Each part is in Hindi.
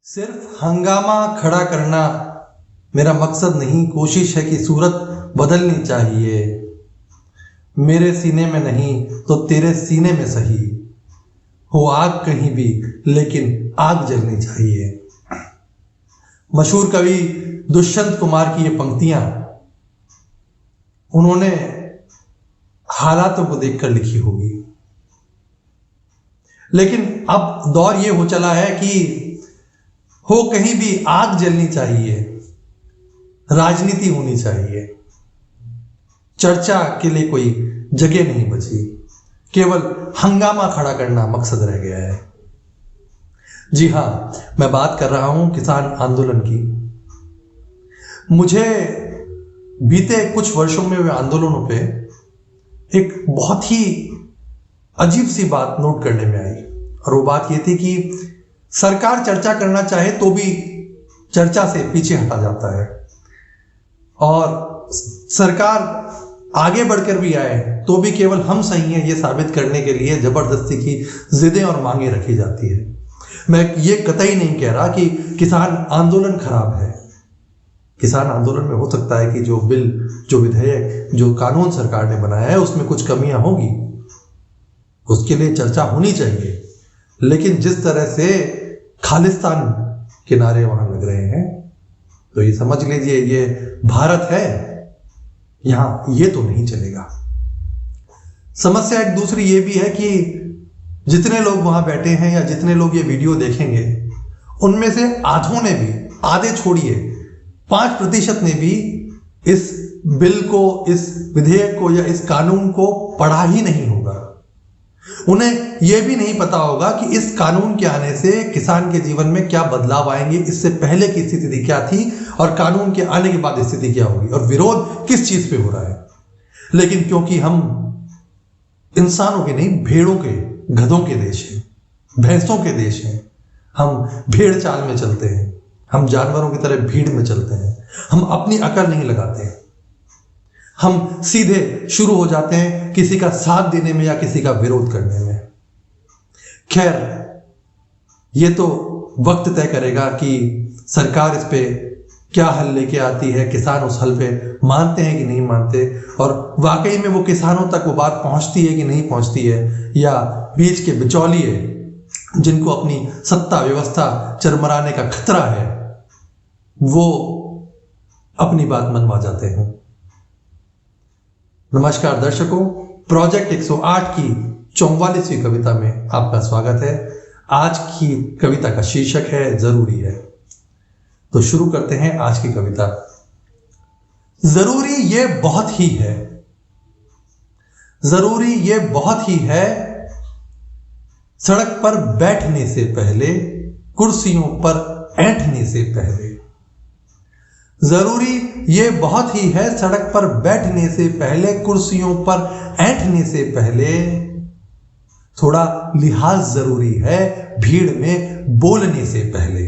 सिर्फ हंगामा खड़ा करना मेरा मकसद नहीं, कोशिश है कि सूरत बदलनी चाहिए। मेरे सीने में नहीं तो तेरे सीने में सही, हो आग कहीं भी लेकिन आग जलनी चाहिए। मशहूर कवि दुष्यंत कुमार की ये पंक्तियां उन्होंने हालातों को देखकर लिखी होगी, लेकिन अब दौर ये हो चला है कि हो कहीं भी आग जलनी चाहिए, राजनीति होनी चाहिए। चर्चा के लिए कोई जगह नहीं बची, केवल हंगामा खड़ा करना मकसद रह गया है। जी हां, मैं बात कर रहा हूं किसान आंदोलन की। मुझे बीते कुछ वर्षों में हुए आंदोलनों पे एक बहुत ही अजीब सी बात नोट करने में आई, और वो बात ये थी कि सरकार चर्चा करना चाहे तो भी चर्चा से पीछे हटा जाता है, और सरकार आगे बढ़कर भी आए तो भी केवल हम सही हैं ये साबित करने के लिए जबरदस्ती की जिदें और मांगे रखी जाती है। मैं ये कतई नहीं कह रहा कि किसान आंदोलन खराब है। किसान आंदोलन में हो सकता है कि जो बिल, जो विधेयक, जो कानून सरकार ने बनाया है उसमें कुछ कमियां होगी, उसके लिए चर्चा होनी चाहिए। लेकिन जिस तरह से खालिस्तान के नारे वहां लग रहे हैं, तो ये समझ लीजिए ये भारत है, यहां ये तो नहीं चलेगा। समस्या एक दूसरी ये भी है कि जितने लोग वहां बैठे हैं या जितने लोग ये वीडियो देखेंगे, उनमें से आधों ने भी, आधे छोड़िए 5% ने भी इस बिल को, इस विधेयक को या इस कानून को पढ़ा ही नहीं होगा। उन्हें यह भी नहीं पता होगा कि इस कानून के आने से किसान के जीवन में क्या बदलाव आएंगे, इससे पहले की स्थिति क्या थी और कानून के आने के बाद स्थिति क्या होगी, और विरोध किस चीज पे हो रहा है। लेकिन क्योंकि हम इंसानों के नहीं, भेड़ों के, गधों के देश हैं, भैंसों के देश हैं, हम भेड़ चाल में चलते हैं, हम जानवरों की तरह भीड़ में चलते हैं, हम अपनी अकल नहीं लगाते हैं, हम सीधे शुरू हो जाते हैं किसी का साथ देने में या किसी का विरोध करने में। खैर, ये तो वक्त तय करेगा कि सरकार इस पे क्या हल लेके आती है, किसान उस हल पे मानते हैं कि नहीं मानते, और वाकई में वो किसानों तक वो बात पहुंचती है कि नहीं पहुंचती है, या बीच के बिचौलिए जिनको अपनी सत्ता व्यवस्था चरमराने का खतरा है, वो अपनी बात मनवा जाते हैं। नमस्कार दर्शकों, प्रोजेक्ट 108 की 44वीं कविता में आपका स्वागत है। आज की कविता का शीर्षक है जरूरी है। तो शुरू करते हैं आज की कविता। जरूरी ये बहुत ही है, जरूरी ये बहुत ही है, सड़क पर बैठने से पहले, कुर्सियों पर ऐंठने से पहले। जरूरी ये बहुत ही है, सड़क पर बैठने से पहले, कुर्सियों पर ऐंठने से पहले। थोड़ा लिहाज जरूरी है, भीड़ में बोलने से पहले।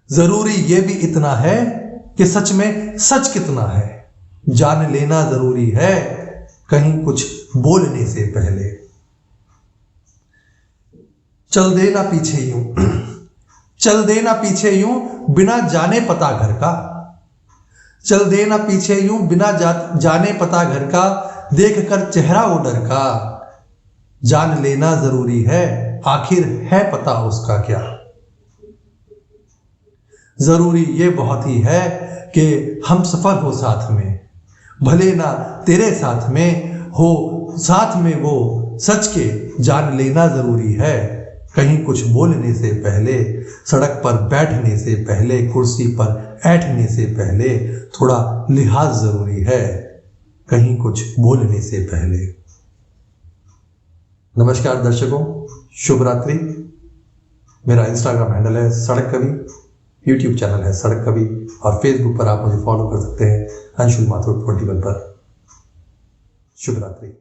जरूरी ये भी इतना है कि सच में सच कितना है, जान लेना जरूरी है, कहीं कुछ बोलने से पहले। चल देना पीछे यूं, चल देना पीछे यूं, बिना जाने पता घर का। चल देना पीछे यूं, बिना जाने पता घर का, देख कर चेहरा वो डर का। जान लेना जरूरी है, आखिर है पता उसका क्या। जरूरी ये बहुत ही है कि हम सफर हो साथ में, भले ना तेरे साथ में हो, साथ में वो सच के जान लेना जरूरी है, कहीं कुछ बोलने से पहले, सड़क पर बैठने से पहले, कुर्सी पर ऐंठने से पहले। थोड़ा लिहाज जरूरी है, कहीं कुछ बोलने से पहले। नमस्कार दर्शकों, शुभ रात्रि। मेरा इंस्टाग्राम हैंडल है सड़क कवि, यूट्यूब चैनल है सड़क कवि, और फेसबुक पर आप मुझे फॉलो कर सकते हैं अंशुल माथुर 21 पर। शुभ रात्रि।